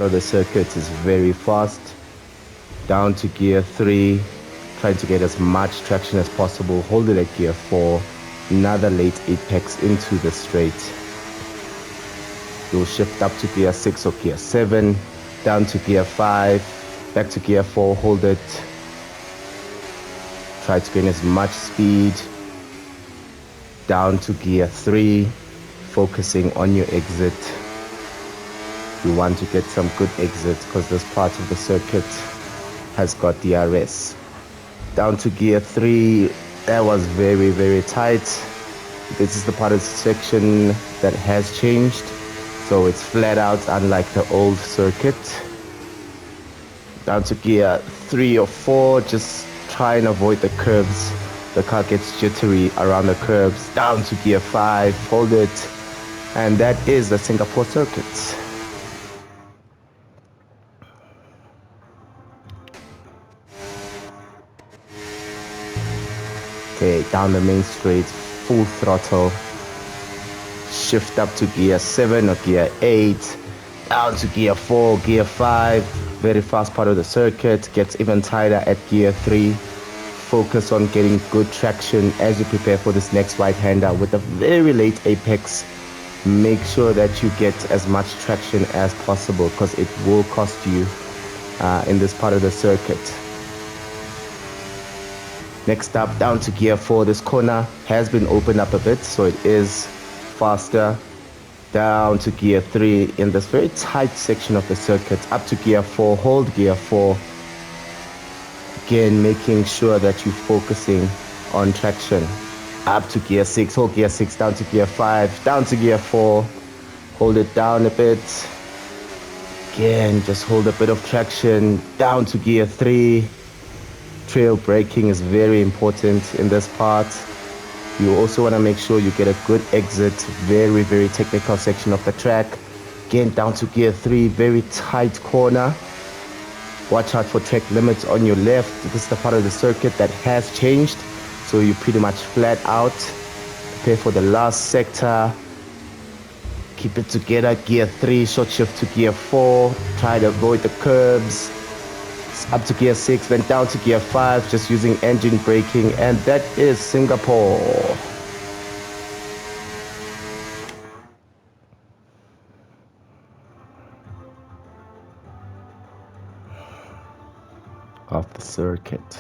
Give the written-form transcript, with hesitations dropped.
So the circuit is very fast. Down to gear 3, trying to get as much traction as possible. Hold it at gear 4, another late apex into the straight. You'll shift up to gear 6 or gear 7, down to gear 5, back to gear 4, hold it. Try to gain as much speed. Down to gear 3, focusing on your exit. You want to get some good exits because this part of the circuit has got DRS. Down to gear 3, that was very, very tight. This is the part of the section that has changed. So it's flat out, unlike the old circuit. Down to gear 3 or 4, just try and avoid the curves. The car gets jittery around the curves. Down to gear 5, hold it. And that is the Singapore circuit. Okay, down the main straight, full throttle. Shift up to gear 7 or gear 8, down to gear 4, gear 5, very fast part of the circuit, gets even tighter at gear 3. Focus on getting good traction as you prepare for this next right-hander with a very late apex. Make sure that you get as much traction as possible because it will cost you in this part of the circuit. Next up, down to gear 4, this corner has been opened up a bit, so it is faster. Down to gear 3 in this very tight section of the circuit. Up to gear 4, hold gear 4. Again, making sure that you're focusing on traction. Up to gear 6, hold gear 6, down to gear 5, down to gear 4. Hold it down a bit. Again, just hold a bit of traction. Down to gear 3. Trail braking is very important in this part. You also want to make sure you get a good exit. Very, very technical section of the track. Again, down to gear 3, very tight corner. Watch out for track limits on your left. This is the part of the circuit that has changed. So you're pretty much flat out. Prepare for the last sector. Keep it together. Gear 3, short shift to gear 4. Try to avoid the curbs. Up to gear 6, then down to gear 5, just using engine braking, and that is Singapore. Of the circuit.